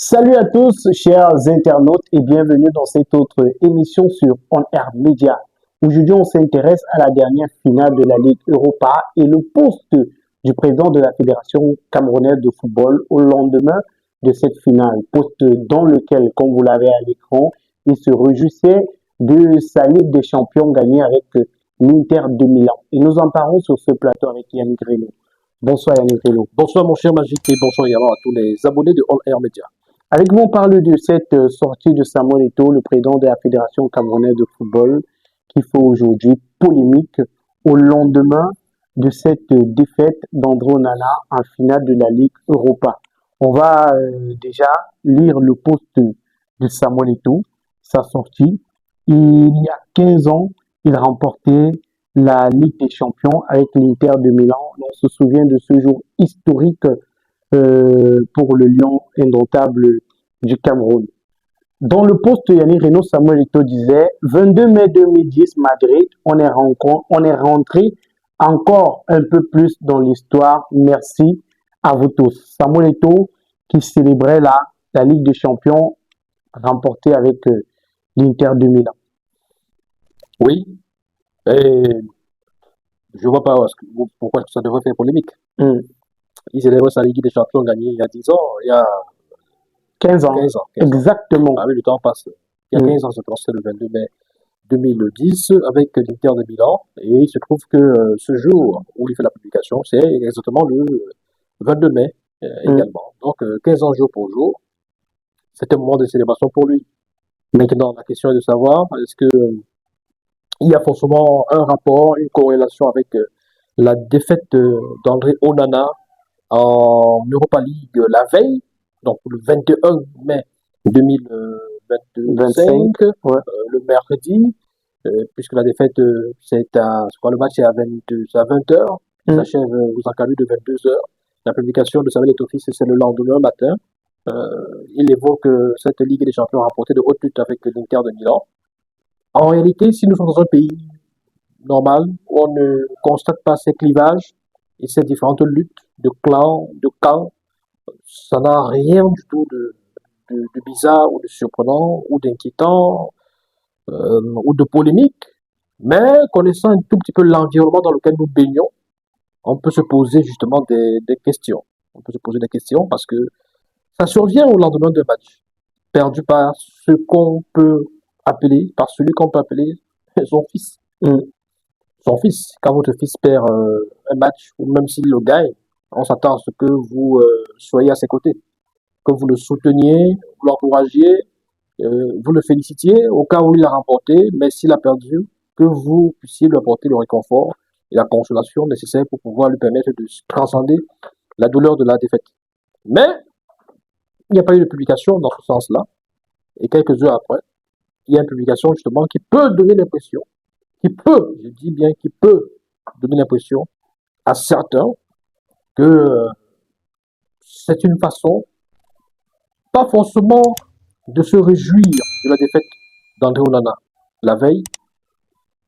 Salut à tous, chers internautes, et bienvenue dans cette autre émission sur On Air Media. Aujourd'hui, on s'intéresse à la dernière finale de la Ligue Europa et le poste du président de la Fédération camerounaise de football au lendemain de cette finale. Poste dans lequel, comme vous l'avez à l'écran, il se réjouissait de sa Ligue des champions gagnée avec l'Inter de Milan. Et nous en parlons sur ce plateau avec Yannick Reno. Bonsoir Yannick Reno. Bonsoir mon cher Magic et bonsoir également à tous les abonnés de All Air Media. Avec vous, on parle de cette sortie de Samuel Eto'o, le président de la Fédération camerounaise de football, qui fait aujourd'hui polémique au lendemain de cette défaite d'André Onana en finale de la Ligue Europa. On va déjà lire le post de Samuel Eto'o, sa sortie. Il y a 15 ans, il remportait la Ligue des champions avec l'Inter de Milan. On se souvient de ce jour historique pour le lion indomptable du Cameroun. Dans le post, Yannick Reno, Samuel Eto'o disait 22 mai 2010, Madrid, on est rentré encore un peu plus dans l'histoire. Merci à vous tous. Samuel Eto'o qui célébrait la Ligue des Champions remportée avec l'Inter de Milan. Oui, et je vois pas pourquoi ça devrait faire polémique. Il célèbre sa Ligue des champions gagnée il y a 10 ans, il y a 15 ans. 15 ans. Exactement. Ah oui, le temps passe. Il y a 15 ans, c'était le 22 mai 2010 avec l'Inter de Milan. Et il se trouve que ce jour où il fait la publication, c'est exactement le 22 mai également. Donc 15 ans jour pour jour. C'était un moment de célébration pour lui. Maintenant, la question est de savoir, est-ce que il y a forcément un rapport, une corrélation avec la défaite d'André Onana en Europa League la veille, donc le 21 mai 2025, le mercredi, puisque la défaite, le match est à 20h, il s'achève aux encadrés de 22h. La publication de Samuel Eto'o, c'est le lendemain matin. Il évoque cette Ligue des champions remportée de haute lutte avec l'Inter de Milan. En réalité, si nous sommes dans un pays normal, où on ne constate pas ces clivages et ces différentes luttes de clans, de camps, ça n'a rien du tout de bizarre ou de surprenant ou d'inquiétant ou de polémique. Mais connaissant un tout petit peu l'environnement dans lequel nous baignons, on peut se poser justement des questions. On peut se poser des questions parce que ça survient au lendemain d'un match, perdu par ce qu'on peut appeler, par celui qu'on peut appeler son fils. Son fils. Quand votre fils perd un match, ou même s'il le gagne, on s'attend à ce que vous soyez à ses côtés, que vous le souteniez, vous l'encouragiez, vous le félicitiez au cas où il a remporté, mais s'il a perdu, que vous puissiez lui apporter le réconfort et la consolation nécessaire pour pouvoir lui permettre de transcender la douleur de la défaite. Mais il n'y a pas eu de publication dans ce sens-là, et quelques heures après, il y a une publication justement qui peut donner l'impression, je dis bien qui peut donner l'impression à certains que c'est une façon, pas forcément de se réjouir de la défaite d'André Onana la veille,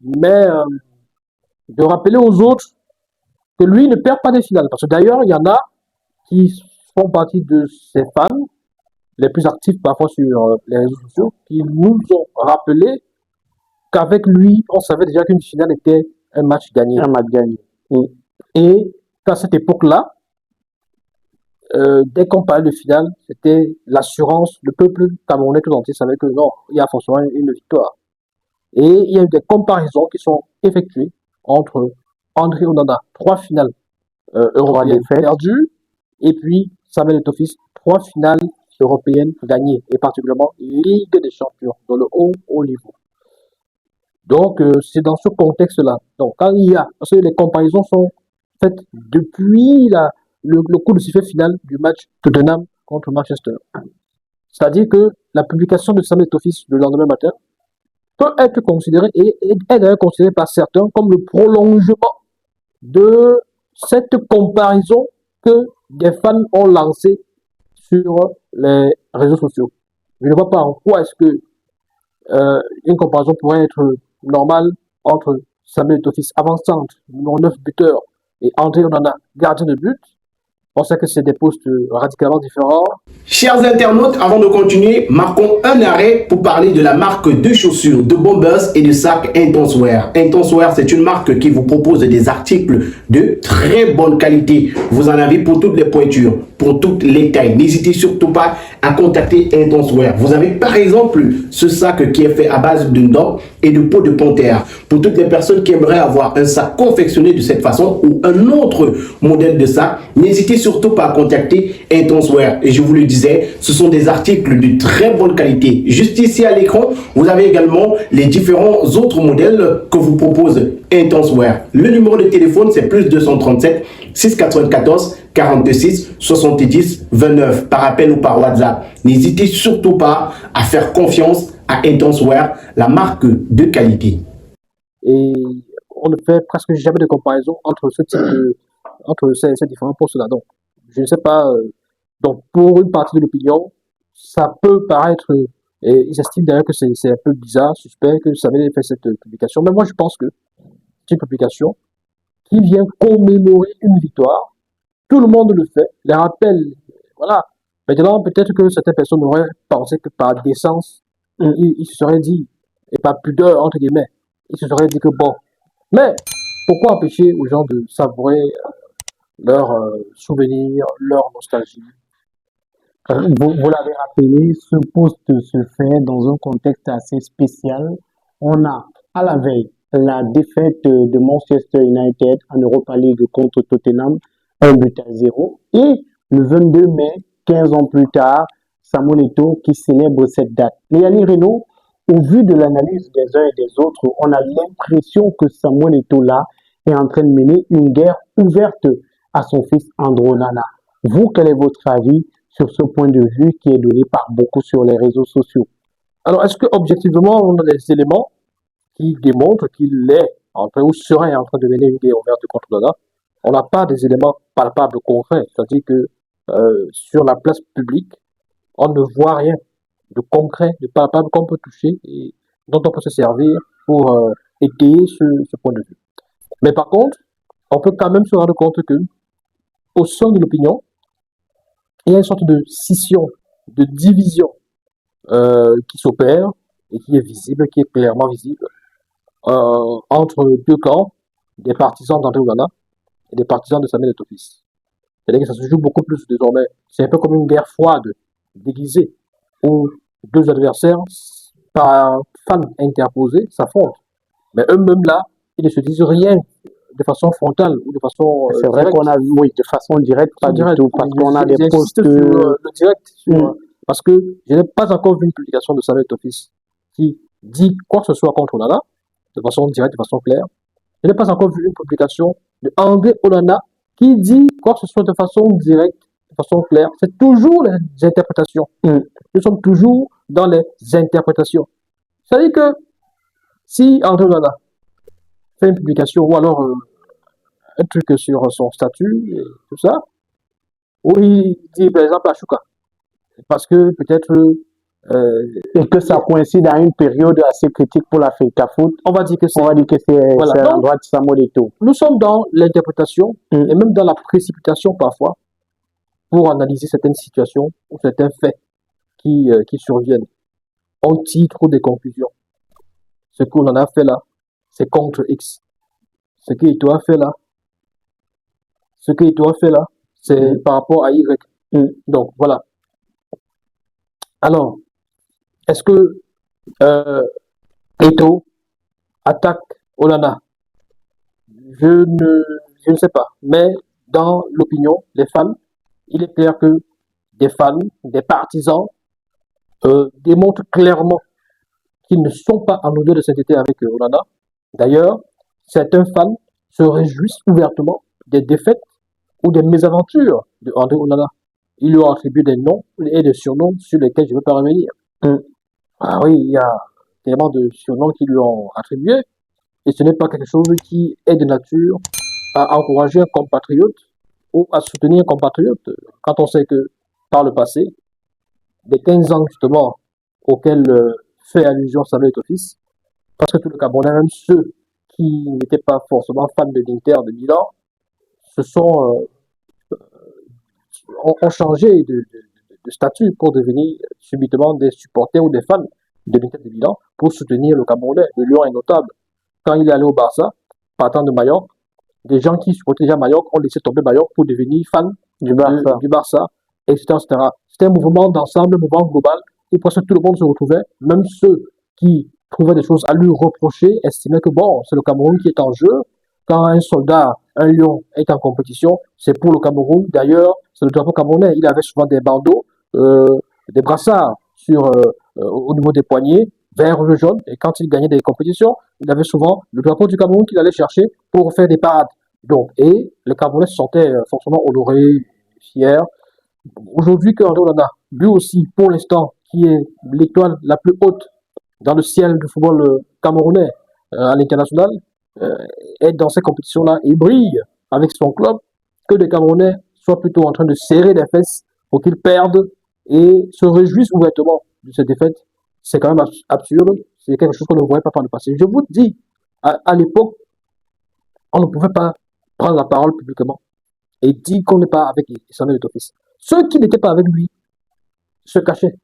mais de rappeler aux autres que lui ne perd pas des finales. Parce que d'ailleurs, il y en a qui font partie de ses fans, les plus actifs parfois sur les réseaux sociaux, qui nous ont rappelé qu'avec lui, on savait déjà qu'une finale était un match gagné. Un match gagné. Et qu'à cette époque-là, dès qu'on parlait de finale, c'était l'assurance, le peuple camerounais tout entier savait que non, il y a forcément une victoire. Et il y a eu des comparaisons qui sont effectuées entre André Onana, 3 finales européennes perdues, et puis Samuel Eto'o, 3 finales européennes gagnées, et particulièrement Ligue des champions, dans le haut niveau. Donc, c'est dans ce contexte-là. Donc, quand il y a, parce que les comparaisons sont faites depuis le coup de sifflet final du match Tottenham contre Manchester. C'est-à-dire que la publication de Samuel Eto'o le lendemain matin peut être considérée et est d'ailleurs considérée par certains comme le prolongement de cette comparaison que des fans ont lancée sur les réseaux sociaux. Je ne vois pas en quoi est-ce que une comparaison pourrait être normale entre Samuel Eto'o, avant-centre, numéro 9 buteur, et André Onana, gardien de but, On sait que c'est des postes radicalement différents. Chers internautes, avant de continuer, marquons un arrêt pour parler de la marque de chaussures, de bombers et de sacs Intenswear. Intenswear, c'est une marque qui vous propose des articles de très bonne qualité. Vous en avez pour toutes les pointures, pour toutes les tailles. N'hésitez surtout pas à contacter Intenswear. Vous avez par exemple ce sac qui est fait à base de dents et de peau de panthère. Pour toutes les personnes qui aimeraient avoir un sac confectionné de cette façon ou un autre modèle de sac, n'hésitez surtout pas à contacter Intenswear. Et je vous le disais, ce sont des articles de très bonne qualité. Juste ici à l'écran, vous avez également les différents autres modèles que vous propose Intenswear. Le numéro de téléphone, c'est plus 237 694 46 70 29 par appel ou par WhatsApp. N'hésitez surtout pas à faire confiance à Intenswear, la marque de qualité. Et on ne fait presque jamais de comparaison entre entre ces différents postes-là. Donc, je ne sais pas. Donc, pour une partie de l'opinion, ça peut paraître. Et ils estiment d'ailleurs que c'est un peu bizarre, suspect que ça avait fait cette publication. Mais moi, je pense que c'est une publication qui vient commémorer une victoire. Tout le monde le fait, les rappels. Voilà. Maintenant, peut-être que certaines personnes auraient pensé que par décence, ils se seraient dit, et par pudeur, entre guillemets, ils se seraient dit que bon. Mais pourquoi empêcher aux gens de savourer leurs souvenirs, leur nostalgie? Vous l'avez rappelé, ce poste se fait dans un contexte assez spécial. On a à la veille la défaite de Manchester United en Europa League contre Tottenham, 1-0. Et le 22 mai, 15 ans plus tard, Samuel Eto'o qui célèbre cette date. Léani Renaud, au vu de l'analyse des uns et des autres, on a l'impression que Samuel Eto'o là est en train de mener une guerre ouverte à son fils Andro Onana. Vous, quel est votre avis sur ce point de vue qui est donné par beaucoup sur les réseaux sociaux? Alors, est-ce que objectivement, on a des éléments qui démontrent qu'il est en train ou serait en train de mener une guerre ouverte contre Onana? On n'a pas des éléments palpables, concrets. C'est-à-dire que sur la place publique, on ne voit rien de concret, de palpable qu'on peut toucher et dont on peut se servir pour étayer ce point de vue. Mais par contre, on peut quand même se rendre compte que au sein de l'opinion, il y a une sorte de scission, de division qui s'opère et qui est visible, qui est clairement visible entre deux camps, des partisans d'André Onana et des partisans de Samuel Eto'o. C'est-à-dire que ça se joue beaucoup plus désormais. C'est un peu comme une guerre froide, déguisée, où deux adversaires, par fans interposés, s'affrontent. Mais eux-mêmes là, ils ne se disent rien de façon frontale ou de façon C'est vrai directe. qu'on a vu, oui, de façon directe, pas du Direct. tout, parce qu'on a des J'insiste postes. sur le direct, parce que je n'ai pas encore vu une publication de Samuel Eto'o qui dit quoi que ce soit contre Onana, de façon directe, de façon claire. Je n'ai pas encore vu une publication de André Onana qui dit quoi que ce soit de façon directe, de façon claire. C'est toujours les interprétations. Nous sommes toujours dans les interprétations. C'est-à-dire que si André Onana fait une publication ou alors un truc sur son statut et tout ça, où il dit par exemple à Chouka, parce que peut-être Et que ça coïncide à une période assez critique pour la FECAFOOT. on va dire que c'est On va dire que c'est Voilà. à Donc, l'endroit de Samuel Eto'o. nous sommes dans l'interprétation et même dans la précipitation parfois pour analyser certaines situations ou certains faits qui surviennent. On tire trop des conclusions. Ce qu'on en a fait là, c'est contre X. Ce que Eto'o a fait là, c'est par rapport à Y. Donc voilà. Alors, est-ce que Eto'o attaque Onana? Je ne sais pas. Mais dans l'opinion des fans, il est clair que des fans, des partisans démontrent clairement qu'ils ne sont pas en odeur de sainteté avec Onana. D'ailleurs, certains fans se réjouissent ouvertement des défaites ou des mésaventures de André Onana. Ils lui ont attribué des noms et des surnoms sur lesquels je ne veux pas revenir. Ah oui, il y a tellement de surnoms qui lui ont attribués. Et ce n'est pas quelque chose qui est de nature à encourager un compatriote ou à soutenir un compatriote. Quand on sait que par le passé, des 15 ans justement auxquels fait allusion Samuel Eto'o, parce que tout le Camerounais, même ceux qui n'étaient pas forcément fans de l'Inter de Milan, se sont ont changé de statut pour devenir subitement des supporters ou des fans de l'Inter de Milan pour soutenir le Camerounais. Le Lion est notable. Quand il est allé au Barça, partant de Mallorca, des gens qui supportaient déjà Mallorca ont laissé tomber Mallorca pour devenir fans du Barça, etc., etc. C'était un mouvement d'ensemble, un mouvement global, où presque tout le monde se retrouvait, même ceux qui trouvaient des choses à lui reprocher, estimaient que bon, c'est le Cameroun qui est en jeu. Quand un soldat, un lion est en compétition, c'est pour le Cameroun. D'ailleurs, c'est le drapeau camerounais. Il avait souvent des bandeaux, des brassards au niveau des poignets, vert, rouge, jaune. Et quand il gagnait des compétitions, il avait souvent le drapeau du Cameroun qu'il allait chercher pour faire des parades. Donc, et les Camerounais se sentaient forcément honorés, fiers. Aujourd'hui, qu'André Onana, lui aussi, pour l'instant, qui est l'étoile la plus haute dans le ciel du football camerounais à l'international, est dans ces compétitions-là et brille avec son club, que les Camerounais soient plutôt en train de serrer les fesses pour qu'ils perdent et se réjouissent ouvertement de cette défaite, c'est quand même absurde. C'est quelque chose qu'on ne voyait pas par le passé. Je vous dis, à l'époque, on ne pouvait pas prendre la parole publiquement et dire qu'on n'est pas avec Samuel Eto'o. Ceux qui n'étaient pas avec lui se cachaient.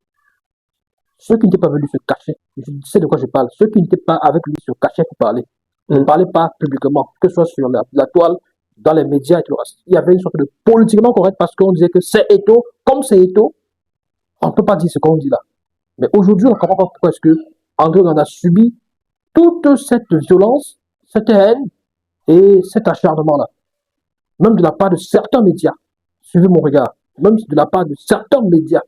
Ceux qui n'étaient pas venus se cachaient. Je sais de quoi je parle. Ceux qui n'étaient pas avec lui se cachaient pour parler. Ils ne parlaient pas publiquement, que ce soit sur la toile, dans les médias et tout le reste. Il y avait une sorte de politiquement correct parce qu'on disait que c'est Eto'o, comme c'est Eto'o, on ne peut pas dire ce qu'on dit là. Mais aujourd'hui, on ne comprend pas pourquoi est-ce que André en a subi toute cette violence, cette haine et cet acharnement-là. Même de la part de certains médias. Suivez mon regard. Même de la part de certains médias.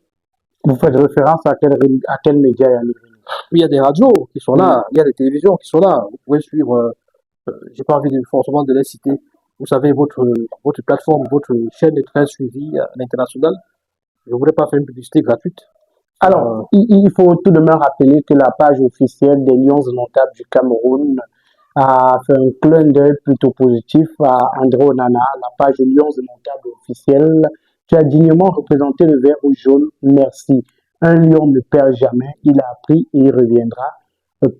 Vous faites référence à quel média, Yannick? Il y a des radios qui sont là, il y a des télévisions qui sont là. Vous pouvez suivre, j'ai pas envie forcément de les citer. Vous savez, votre plateforme, votre chaîne est très suivie à l'international. Je ne voulais pas faire une publicité gratuite. Alors, il faut tout de même rappeler que la page officielle des Lions notables du Cameroun a fait un clin d'œil plutôt positif à André Onana, la page Lions notables officielle. Tu as dignement représenté le vert ou jaune, merci. Un lion ne perd jamais, il a appris et il reviendra.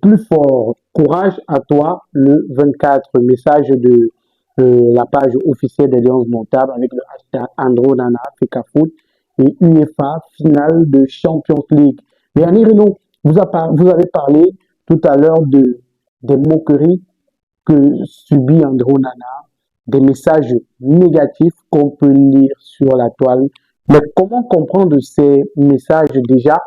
Plus fort, courage à toi, le 24, message de la page officielle des Lions notables avec le hashtag André Onana, FECAFOOT et UEFA, finale de Champions League. Mais Annie Renaud, vous avez parlé tout à l'heure des moqueries que subit André Onana, des messages négatifs qu'on peut lire sur la toile. Mais comment comprendre ces messages déjà,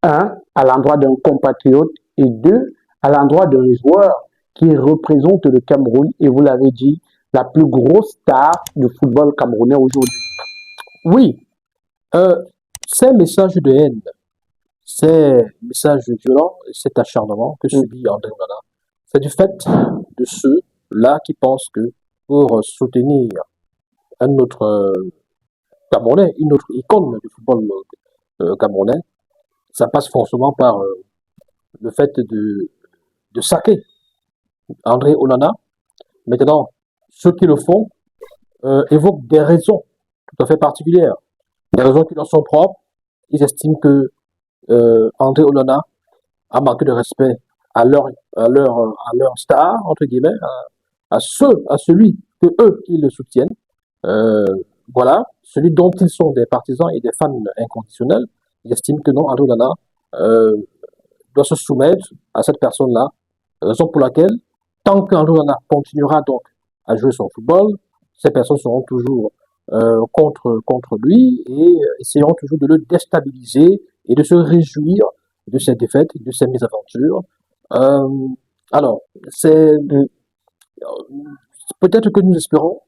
un, à l'endroit d'un compatriote et deux, à l'endroit d'un joueur qui représente le Cameroun et vous l'avez dit, la plus grosse star du football camerounais aujourd'hui? Oui, ces messages de haine, ces messages violents, cet acharnement que subit André Onana, c'est du fait de ceux-là qui pensent que pour soutenir un autre Camerounais, une autre icône du football camerounais, ça passe forcément par le fait de saquer André Onana. Maintenant, ceux qui le font évoquent des raisons tout à fait particulières, des raisons qui leur sont propres. Ils estiment que André Onana a manqué de respect à leur star, entre guillemets, à celui que eux, ils le soutiennent. Voilà, celui dont ils sont des partisans et des fans inconditionnels. Ils estiment que non, André Onana doit se soumettre à cette personne-là, raison pour laquelle, tant qu'André Onana continuera donc à jouer son football, ces personnes seront toujours contre lui et essaieront toujours de le déstabiliser et de se réjouir de ses défaites, de ses mésaventures. Alors, c'est peut-être que nous espérons,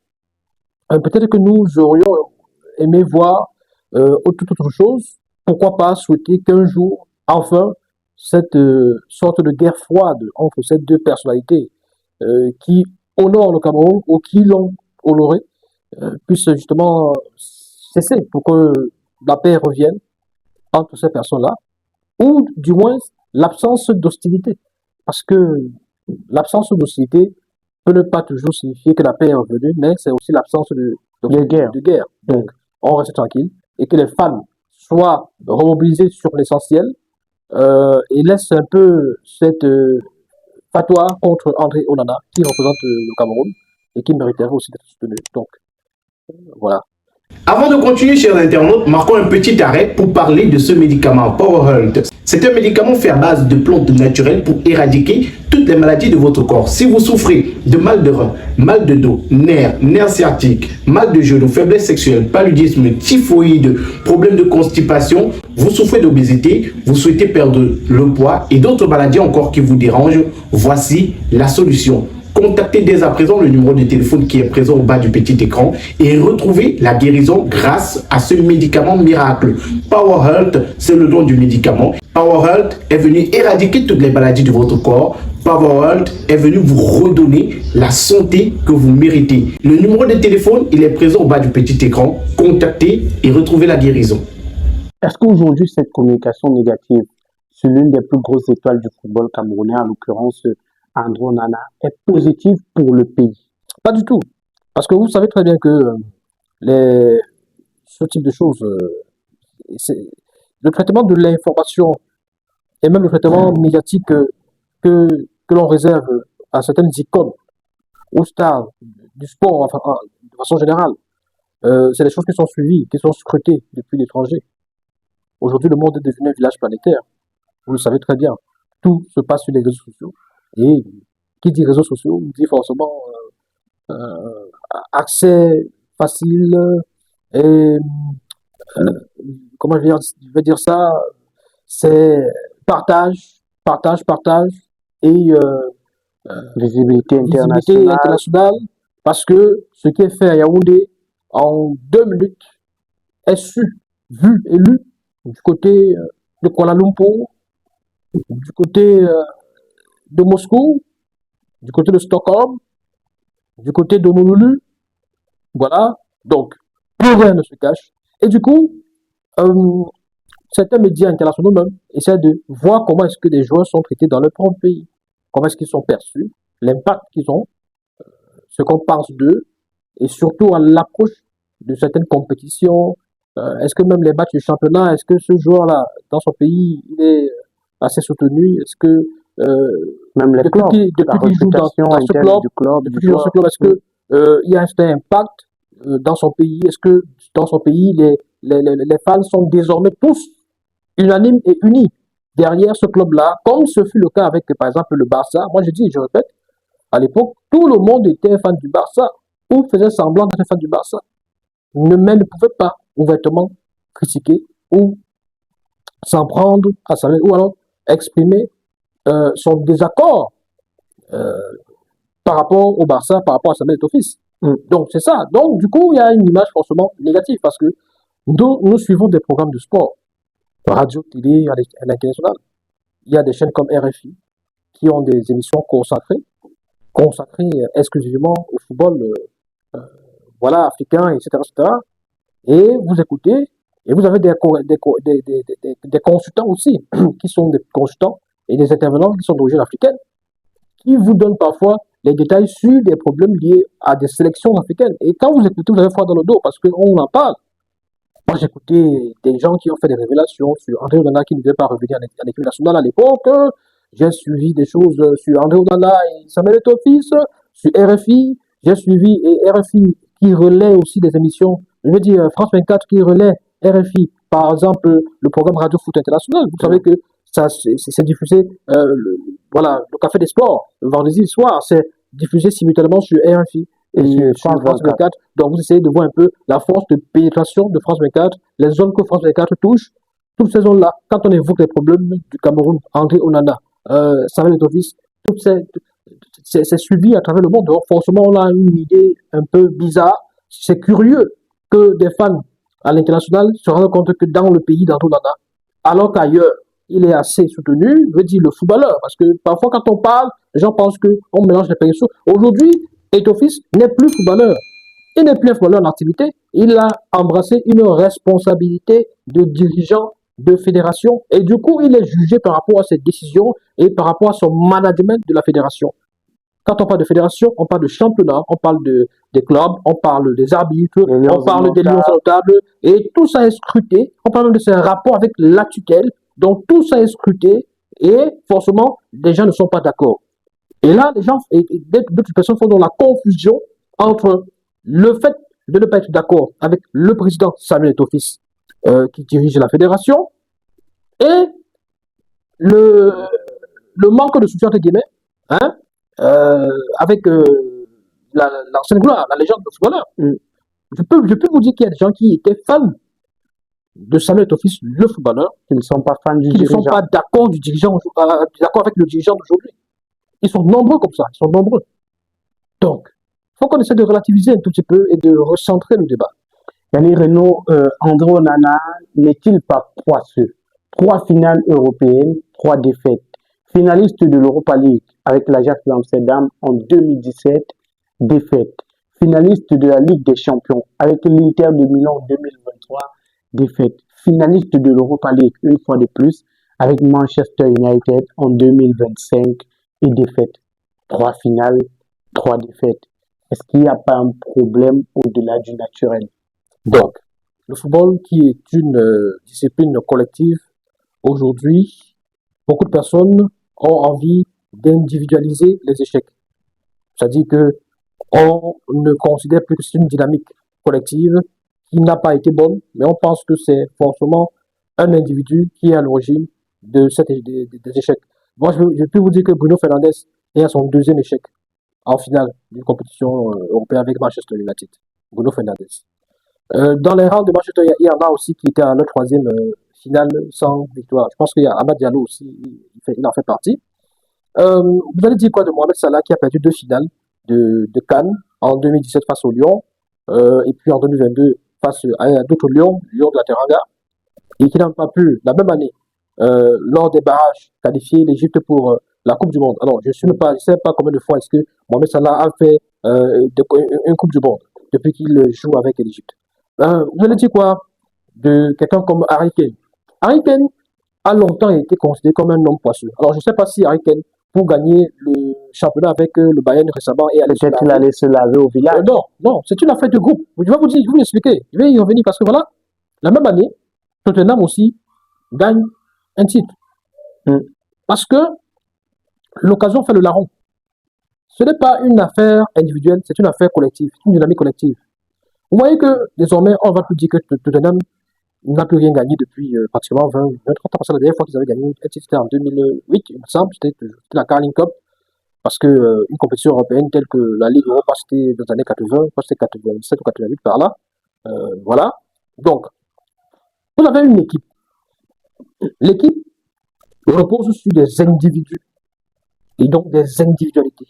peut-être que nous aurions aimé voir toute autre chose. Pourquoi pas souhaiter qu'un jour, enfin, cette sorte de guerre froide entre ces deux personnalités qui honorent le Cameroun ou qui l'ont honoré puisse justement cesser pour que la paix revienne entre ces personnes-là, ou du moins l'absence d'hostilité. Parce que l'absence d'hostilité peut ne pas toujours signifier que la paix est revenue, mais c'est aussi l'absence de guerre. Donc, on reste tranquille et que les fans soient remobilisés sur l'essentiel et laissent un peu cette fatwa contre André Onana qui représente le Cameroun et qui mériterait aussi d'être soutenu. Donc, voilà. Avant de continuer, chers internautes, marquons un petit arrêt pour parler de ce médicament PowerHealth. C'est un médicament fait à base de plantes naturelles pour éradiquer toutes les maladies de votre corps. Si vous souffrez de mal de rein, mal de dos, nerfs sciatiques, mal de genoux, faiblesse sexuelle, paludisme, typhoïde, problème de constipation, vous souffrez d'obésité, vous souhaitez perdre le poids et d'autres maladies encore qui vous dérangent, voici la solution. Contactez dès à présent le numéro de téléphone qui est présent au bas du petit écran et retrouvez la guérison grâce à ce médicament miracle. PowerHealth, c'est le nom du médicament. PowerHealth est venu éradiquer toutes les maladies de votre corps. PowerHealth est venu vous redonner la santé que vous méritez. Le numéro de téléphone, il est présent au bas du petit écran. Contactez et retrouvez la guérison. Est-ce qu'aujourd'hui, cette communication négative sur l'une des plus grosses étoiles du football camerounais, en l'occurrence André Onana, est positive pour le pays? Pas du tout. Parce que vous savez très bien que ce type de choses, le traitement de l'information et même le traitement médiatique que l'on réserve à certaines icônes, aux stars du sport, enfin, de façon générale, c'est des choses qui sont suivies, qui sont scrutées depuis l'étranger. Aujourd'hui, le monde est devenu un village planétaire. Vous le savez très bien. Tout se passe sur les réseaux sociaux. Et qui dit réseaux sociaux dit forcément accès facile et comment je vais dire ça, c'est partage et Visibilité visibilité internationale. internationale, parce que ce qui est fait à Yaoundé en 2 minutes est su, vu et lu du côté de Kuala Lumpur, du côté de Moscou, du côté de Stockholm, du côté d'Honolulu. Voilà. Donc, plus rien ne se cache. Et du coup, certains médias internationaux même essaient de voir comment est-ce que des joueurs sont traités dans leur propre pays, comment est-ce qu'ils sont perçus, l'impact qu'ils ont, ce qu'on pense d'eux, et surtout à l'approche de certaines compétitions. Est-ce que même les matchs du championnat, est-ce que ce joueur-là, dans son pays, il est assez soutenu? Est-ce que Même les clubs, depuis la qu'il joue dans réputation ce interne club, du club, depuis qu'il joue dans ce joueur. club, est-ce que il y a un certain impact dans son pays? Est-ce que dans son pays, les fans sont désormais tous unanimes et unis derrière ce club-là, comme ce fut le cas avec, par exemple, le Barça? Moi, je dis, je répète, à l'époque, tout le monde était fan du Barça ou faisait semblant d'être fan du Barça. Mais ne pouvait pas ouvertement critiquer ou s'en prendre à sa ou alors exprimer son désaccord par rapport au Barça, par rapport à Samuel Eto'o. Donc c'est ça. Donc du coup, il y a une image forcément négative parce que nous suivons des programmes de sport, radio, télé, à l'international. Il y a des chaînes comme RFI qui ont des émissions consacrées exclusivement au football voilà, africain, etc., etc. Et vous écoutez, et vous avez des consultants aussi, qui sont des consultants et des intervenants qui sont d'origine africaine, qui vous donnent parfois les détails sur des problèmes liés à des sélections africaines. Et quand vous écoutez, vous avez froid dans le dos parce qu'on en parle. Moi, j'écoutais des gens qui ont fait des révélations sur André Onana qui ne devait pas revenir en équipe nationale à l'époque. J'ai suivi des choses sur André Onana et Samuel Eto'o, sur RFI. J'ai suivi et RFI qui relaie aussi des émissions, je veux dire France 24 qui relaie RFI, par exemple le programme Radio Foot International. Vous savez que ça c'est diffusé, voilà, le Café des Sports, le vendredi soir, c'est diffusé simultanément sur RFI et sur France 24. Donc vous essayez de voir un peu la force de pénétration de France 24, les zones que France 24 touche, toutes ces zones-là. Quand on évoque les problèmes du Cameroun, André Onana, Samuel Eto'o, c'est suivi à travers le monde. Donc forcément, on a une idée un peu bizarre. C'est curieux que des fans à l'international se rendent compte que dans le pays d'André Onana, alors qu'ailleurs, il est assez soutenu, veut dire le footballeur. Parce que parfois, quand on parle, les gens pensent qu'on mélange les pinceaux. Aujourd'hui, Eto'o n'est plus footballeur. Il n'est plus un footballeur en activité. Il a embrassé une responsabilité de dirigeant de fédération et du coup, il est jugé par rapport à ses décisions et par rapport à son management de la fédération. Quand on parle de fédération, on parle de championnat, on parle des clubs, on parle des arbitres, on parle des lions notables et tout ça est scruté. On parle même de ses rapports avec la tutelle. Donc tout ça est scruté et forcément, les gens ne sont pas d'accord. Et là, les gens, d'autres personnes font donc la confusion entre le fait de ne pas être d'accord avec le président Samuel Eto'o qui dirige la fédération, et le manque de soutien, entre guillemets, hein, avec l'ancienne gloire, la légende de footballeur. Je peux vous dire qu'il y a des gens qui étaient fans de Samuel Eto'o, le footballeur, Qui ne sont pas fans du qui ne sont dirigeant. pas d'accord du dirigeant, d'accord avec le dirigeant d'aujourd'hui. Ils sont nombreux comme ça, ils sont nombreux. Donc, il faut qu'on essaie de relativiser un tout petit peu et de recentrer le débat. Yannick Renaud, André Onana n'est-il pas poisseux? 3 finales européennes, 3 défaites. Finaliste de l'Europa League avec l'Ajax d'Amsterdam en 2017, défaite. Finaliste de la Ligue des Champions avec l'Inter de Milan en 2023, défaite. Finaliste de l'Europa League une fois de plus avec Manchester United en 2025 et défaite. 3 finales, 3 défaites. Est-ce qu'il n'y a pas un problème au-delà du naturel? Donc, le football qui est une discipline collective, aujourd'hui, beaucoup de personnes ont envie d'individualiser les échecs. C'est-à-dire que on ne considère plus que c'est une dynamique collective qui n'a pas été bonne, mais on pense que c'est forcément un individu qui est à l'origine des échecs. Moi, je peux vous dire que Bruno Fernandes est à son 2e échec en finale d'une compétition européenne avec Manchester United. Bruno Fernandes. Dans les rangs de Manchester, il y en a aussi qui étaient à leur 3e finale sans victoire. Je pense qu'il y a Amad Diallo aussi, il en fait partie. Vous allez dire quoi de Mohamed Salah qui a perdu 2 finales de Cannes en 2017 face au Lyon et puis en 2022 face à un autre Lyon de la Teranga, et qui n'a pas pu, la même année, lors des barrages, qualifier l'Égypte pour la Coupe du Monde. Alors, je ne sais pas combien de fois est-ce que Mohamed Salah a fait une Coupe du Monde depuis qu'il joue avec l'Égypte. Vous allez dire quoi de quelqu'un comme Harry Kane? Harry Kane a longtemps été considéré comme un homme poisseux. Alors, je ne sais pas si Harry Kane, pour gagner le championnat avec le Bayern récemment, et peut-être qu'il allait se laver au village. Non, c'est une affaire de groupe. Je vais vous dire, je vais vous expliquer. Je vais y revenir parce que voilà, la même année, Tottenham aussi gagne un titre. Parce que l'occasion fait le larron. Ce n'est pas une affaire individuelle, c'est une affaire collective, une dynamique collective. Vous voyez que désormais, on ne va plus dire que Tottenham n'a plus rien gagné depuis pratiquement 20, 30 ans. Parce que la dernière fois qu'ils avaient gagné un titre, c'était en 2008, il me semble, c'était la Carling Cup. Parce que une compétition européenne telle que la Ligue Europa, c'était dans les années 80, je crois que c'était 87 ou 88 par là. Voilà. Donc, vous avez une équipe. L'équipe repose sur des individus et donc des individualités.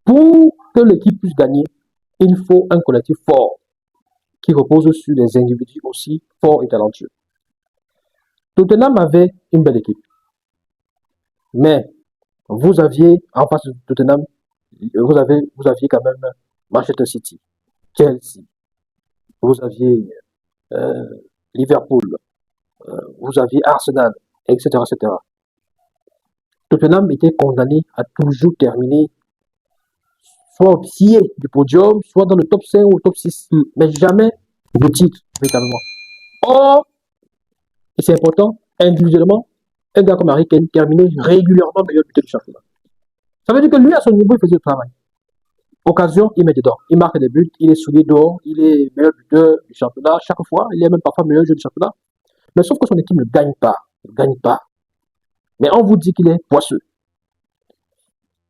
Pour que l'équipe puisse gagner, il faut un collectif fort qui repose sur des individus aussi forts et talentueux. Tottenham avait une belle équipe. Mais vous aviez en face de Tottenham, vous aviez quand même Manchester City, Chelsea, vous aviez Liverpool, vous aviez Arsenal, etc., etc. Tottenham était condamné à toujours terminer soit au pied du podium, soit dans le top 5 ou le top 6, mais jamais de titre, véritablement. Or, et c'est important, individuellement, un gars comme Harry Kane terminait régulièrement meilleur buteur du championnat. Ça veut dire que lui, à son niveau, il faisait le travail. Occasion, il met dedans. Il marque des buts, il est souillé dehors, il est meilleur buteur du championnat chaque fois, il est même parfois meilleur joueur du championnat. Mais sauf que son équipe ne gagne pas. Ne gagne pas. Mais on vous dit qu'il est poisseux.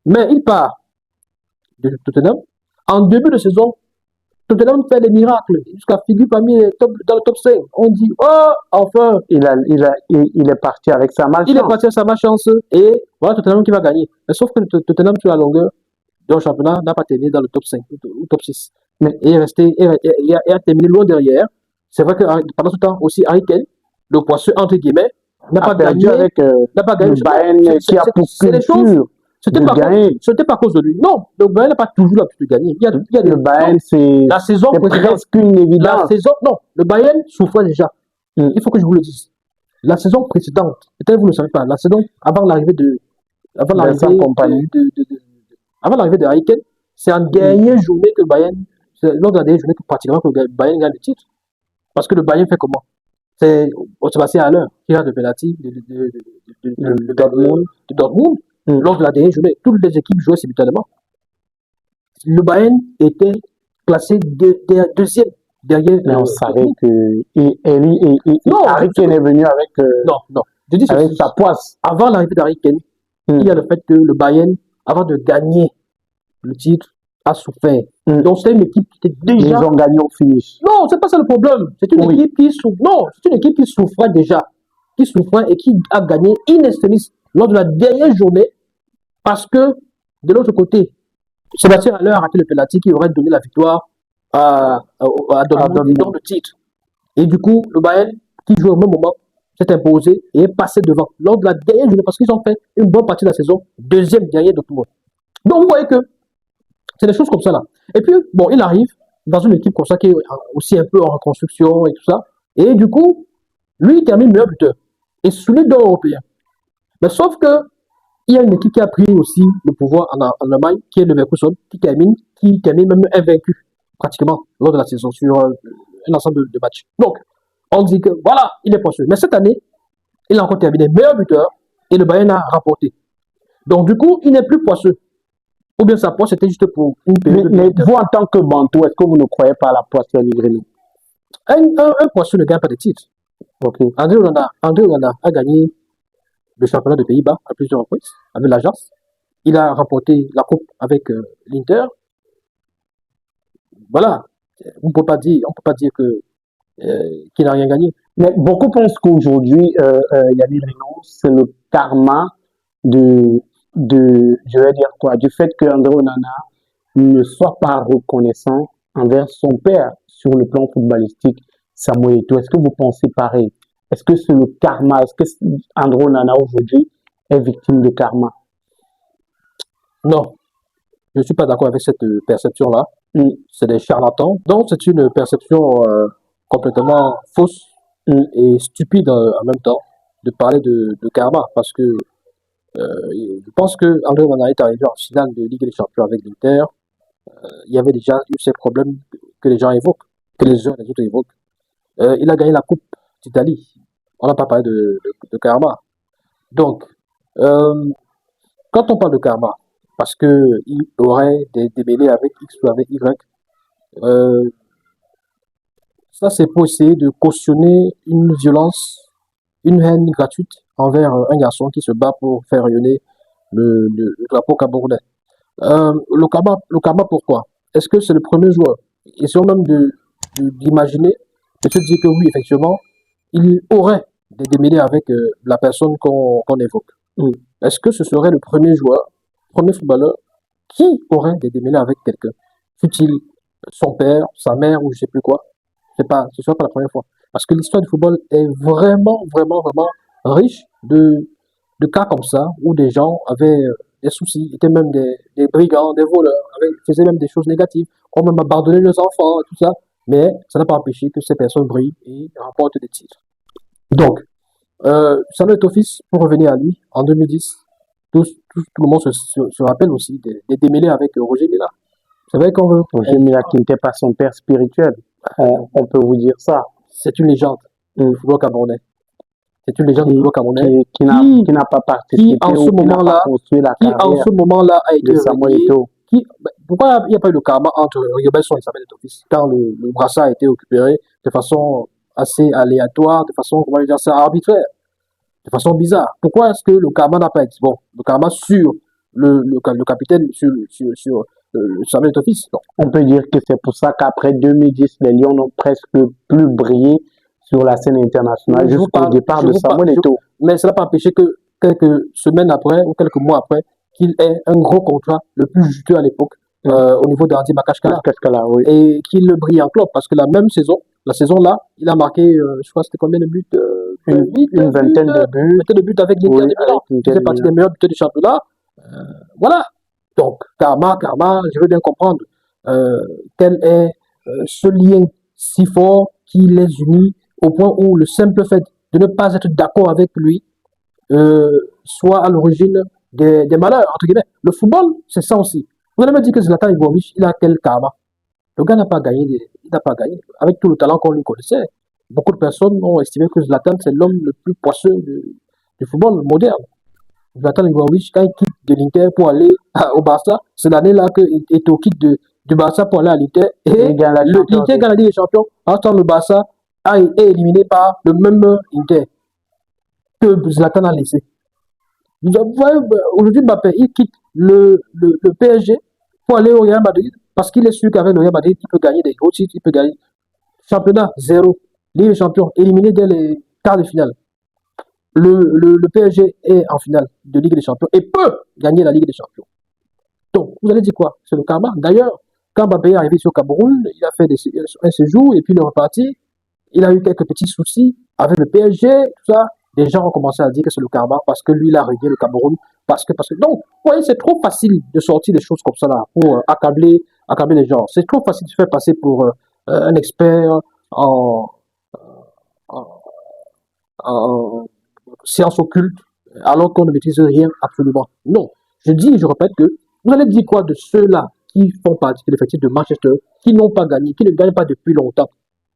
Mais il part de Tottenham. En début de saison, Tottenham fait des miracles jusqu'à figurer parmi les dans le top 5. On dit, oh, enfin, il est parti avec sa malchance. Il est parti avec sa malchance et voilà Tottenham qui va gagner. Mais sauf que Tottenham, sur la longueur d'un championnat, n'a pas terminé dans le top 5 ou top 6. Mais il est resté, il a terminé loin derrière. C'est vrai que pendant ce temps aussi, Harry Kane, le poisseux entre guillemets, n'a pas gagné avec n'a pas gagné. le Bayern qui a pour culture. C'était pas à cause de lui. Non, le Bayern n'a pas toujours l'habitude de gagner. Il y a le Bayern, c'est presque une évidence. Non, le Bayern souffrait déjà. Il faut que je vous le dise. La saison précédente, peut-être vous ne le savez pas, la saison avant l'arrivée de Harry Kane, c'est en dernière journée que le Bayern, c'est lors de la dernière journée que pratiquement que le Bayern gagne le titre. Parce que le Bayern fait comment? C'est Sébastien Haller qui a le penalty de Dortmund. Lors de la dernière journée, toutes les équipes jouaient simultanément. Le Bayern était classé deuxième derrière. Mais on savait que Non, Harry Kane est venu avec, non. Je dis avec ceci. sa poisse. Avant l'arrivée d'Harry Kane, il y a le fait que le Bayern, avant de gagner le titre, a souffert. Donc, c'est une équipe qui était Ils déjà. ont gagné au finish. Non, c'est pas ça le problème. C'est une Oui. équipe qui souffre. Non, c'est une équipe qui souffrait déjà. Qui souffrait et qui a gagné in extremis lors de la dernière journée parce que, de l'autre côté, Sébastien Haller a raté le penalty qui aurait donné la victoire à Dortmund et donc le titre. Et du coup, le Bayern, qui joue au même moment, s'est imposé et est passé devant lors de la dernière journée parce qu'ils ont fait une bonne partie de la saison, deuxième derrière Dortmund. Donc, vous voyez que c'est des choses comme ça là. Et puis, bon, il arrive dans une équipe comme ça qui est aussi un peu en reconstruction et tout ça. Et du coup, lui, il termine meilleur buteur et souligne d'or européen. Mais sauf que il y a une équipe qui a pris aussi le pouvoir en Allemagne, qui est le Leverkusen, qui termine même invaincu, pratiquement, lors de la saison, sur un ensemble de matchs. Donc, on dit que voilà, il est poisseux. Mais cette année, il a encore terminé meilleur buteur et le Bayern a rapporté. Donc, du coup, il n'est plus poisseux. Ou bien sa poisse c'était juste pour une période. Mais vous, en tant que Bantou, est-ce que vous ne croyez pas à la poisse sur Grêmio? Un poisseux ne gagne pas de titre. Okay. André Onana a gagné le championnat des Pays-Bas à plusieurs reprises avec l'Ajax. Il a remporté la coupe avec l'Inter. Voilà. On ne peut pas dire qu'il n'a rien gagné. Mais beaucoup pensent qu'aujourd'hui, Yannick Renaud, c'est le karma je vais dire quoi, du fait que André Onana ne soit pas reconnaissant envers son père sur le plan footballistique, Samuel Eto'o. Est-ce que vous pensez pareil? Est-ce que c'est le karma? Est-ce que André Onana aujourd'hui est victime de karma? Non, je ne suis pas d'accord avec cette perception-là. C'est des charlatans. Donc, c'est une perception complètement fausse et stupide en même temps de parler de karma parce que je pense que André Onana est arrivé en finale de Ligue des Champions avec l'Inter. Il y avait déjà eu ces problèmes que les gens évoquent, que les uns et les autres évoquent. Il a gagné la Coupe d'Italie. On n'a pas parlé de karma. Donc, quand on parle de karma, parce qu'il aurait des démêlés avec X ou avec Y, ça c'est pour essayer de cautionner une violence, une haine gratuite envers un garçon qui se bat pour faire rayonner le drapeau camerounais. Le karma pourquoi? Est-ce que c'est le premier joueur? Essayons même d'imaginer, de se dire que oui, effectivement, il aurait des démêlés avec la personne qu'on évoque. Est-ce que ce serait le premier joueur, premier footballeur, qui aurait des démêlés avec quelqu'un? Fut-il son père, sa mère ou je ne sais plus quoi? Ce ne sera pas la première fois. Parce que l'histoire du football est vraiment, vraiment, vraiment riche de cas comme ça, où des gens avaient des soucis, étaient même des brigands, des voleurs, faisaient même des choses négatives, ont même abandonné leurs enfants, tout ça. Mais ça n'a pas empêché que ces personnes brillent et remportent des titres. Donc, Samuel Eto'o, pour revenir à lui, en 2010, tout le monde se rappelle aussi des démêlés avec Roger Mila. C'est vrai qu'on veut. Roger Mila qui n'était pas son père spirituel. On peut vous dire ça. C'est une légende du football camerounais. C'est une légende du football camerounais qui n'a pas participé qui en ce moment-là a été Samuel Eto'o. Pourquoi il n'y a pas eu de karma entre Riobelson et Samuel Eto'o quand le brassard a été récupéré de façon assez aléatoire, de façon, comment dire ça, arbitraire, de façon bizarre? Pourquoi est-ce que le karma n'a pas été bon? Le karma sur le capitaine, sur Samuel Eto'o. On peut dire que c'est pour ça qu'après 2010, les Lions n'ont presque plus brillé sur la scène internationale jusqu'au départ de Samuel Eto'o. Mais cela n'a pas empêché que quelques semaines après ou quelques mois après, qu'il ait un gros contrat, le plus juteux à l'époque, au niveau d'Andy Makashkala. Oui. Et qu'il brille en club, parce que la saison là, il a marqué, je crois c'était combien de buts? Une vingtaine de buts. Vingtaine de buts avec l'Inter de Milan. Il fait partie des meilleurs buteurs du championnat. Voilà. Donc, karma, je veux bien comprendre quel est ce lien si fort qui les unit au point où le simple fait de ne pas être d'accord avec lui soit à l'origine des malheurs, entre guillemets. Le football, c'est ça aussi. Vous allez me dire que Zlatan Ibrahimovic, il a quel karma? Le gars n'a pas gagné, il n'a pas gagné. Avec tout le talent qu'on lui connaissait, beaucoup de personnes ont estimé que Zlatan, c'est l'homme le plus poisseux du football moderne. Zlatan Ibrahimovic, quand il quitte de l'Inter pour aller au Barça, c'est l'année-là que Eto'o quitte du Barça pour aller à l'Inter et Il gagne la Champions l'Inter gagne la Ligue des Champions. Ensuite, le Barça est éliminé par le même Inter que Zlatan a laissé. Vous voyez, aujourd'hui, Mbappé, il quitte le PSG pour aller au Real Madrid parce qu'il est sûr qu'avec le Real Madrid, il peut gagner des gros titres, il peut gagner championnat, 0. Ligue des Champions, éliminé dès les quarts de finale. Le PSG est en finale de Ligue des Champions et peut gagner la Ligue des Champions. Donc, vous allez dire quoi? C'est le karma. D'ailleurs, quand Mbappé est arrivé sur Cameroun, il a fait un séjour et puis il est reparti. Il a eu quelques petits soucis avec le PSG, tout ça. Les gens ont commencé à dire que c'est le karma parce que lui, il a régné le Cameroun. Parce que. Donc, vous voyez, c'est trop facile de sortir des choses comme ça là pour accabler les gens. C'est trop facile de se faire passer pour un expert en sciences occultes alors qu'on ne maîtrise rien absolument. Non. Je dis et je répète que vous allez dire quoi de ceux-là qui font partie de l'effectif de Manchester, qui n'ont pas gagné, qui ne gagnent pas depuis longtemps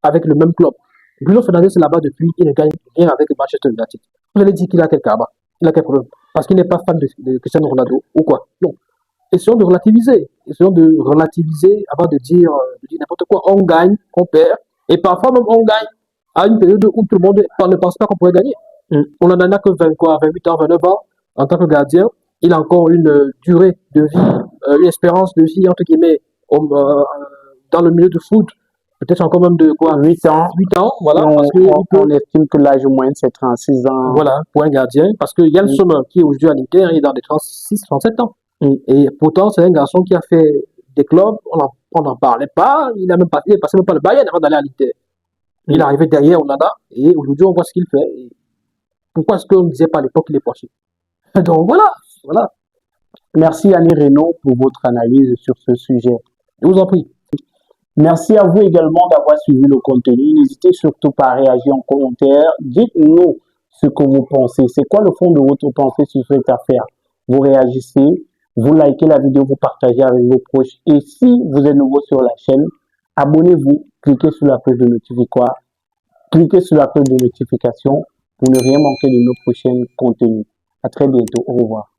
avec le même club. Bruno Fernandes est là-bas depuis, il ne gagne rien avec Manchester United. Vous allez dire qu'il a quel karma, il a quel problème, parce qu'il n'est pas fan de Cristiano Ronaldo ou quoi. Non. Essayons de relativiser. Essayons de relativiser avant de dire n'importe quoi. On gagne, on perd, et parfois même on gagne à une période où tout le monde ne pense pas qu'on pourrait gagner. On n'en a que 28 ans, 29 ans en tant que gardien. Il a encore une durée de vie, une espérance de vie, entre guillemets, dans le milieu de foot, peut-être encore même de quoi 8 ans. 8 ans, voilà. On estime que l'âge moyen, c'est 36 ans. Voilà, pour un gardien. Parce que Yann Sommer, qui est aujourd'hui à l'Inter, il est dans les 36, 37 ans. Et pourtant, c'est un garçon qui a fait des clubs, on n'en parlait pas, il est passé même pas le Bayern avant d'aller à l'Inter. Il est arrivé derrière Onana, et aujourd'hui, on voit ce qu'il fait. Et pourquoi est-ce qu'on ne disait pas à l'époque qu'il est poché? Donc voilà. Merci Annie Renaud pour votre analyse sur ce sujet. Je vous en prie. Merci à vous également d'avoir suivi le contenu. N'hésitez surtout pas à réagir en commentaire. Dites-nous ce que vous pensez. C'est quoi le fond de votre pensée sur cette affaire? Vous réagissez, vous likez la vidéo, vous partagez avec vos proches. Et si vous êtes nouveau sur la chaîne, abonnez-vous, cliquez sur la cloche de notification. Cliquez sur la cloche de notification pour ne rien manquer de nos prochains contenus. À très bientôt. Au revoir.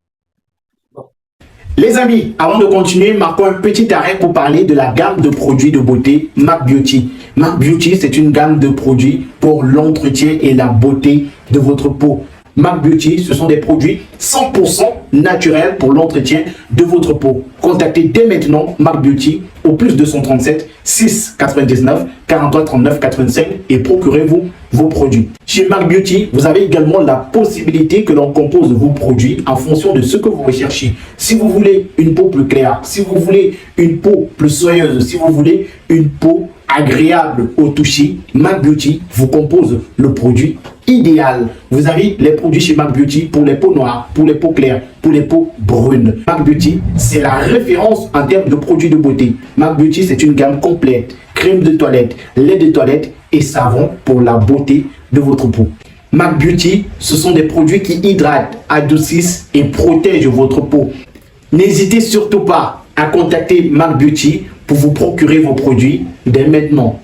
Les amis, avant de continuer, marquons un petit arrêt pour parler de la gamme de produits de beauté MAC Beauty. MAC Beauty, c'est une gamme de produits pour l'entretien et la beauté de votre peau. MAC Beauty, ce sont des produits 100% naturels pour l'entretien de votre peau. Contactez dès maintenant MAC Beauty au plus 237 6 99 43 39 85 et procurez-vous vos produits. Chez MAC Beauty, vous avez également la possibilité que l'on compose vos produits en fonction de ce que vous recherchez. Si vous voulez une peau plus claire, si vous voulez une peau plus soyeuse, si vous voulez une peau agréable au toucher, MAC Beauty vous compose le produit idéal. Vous avez les produits chez MAC Beauty pour les peaux noires, pour les peaux claires, pour les peaux brunes. MAC Beauty, c'est la référence en termes de produits de beauté. MAC Beauty, c'est une gamme complète. Crème de toilette, lait de toilette et savon pour la beauté de votre peau. MAC Beauty, ce sont des produits qui hydratent, adoucissent et protègent votre peau. N'hésitez surtout pas à contacter MAC Beauty pour vous procurer vos produits dès maintenant.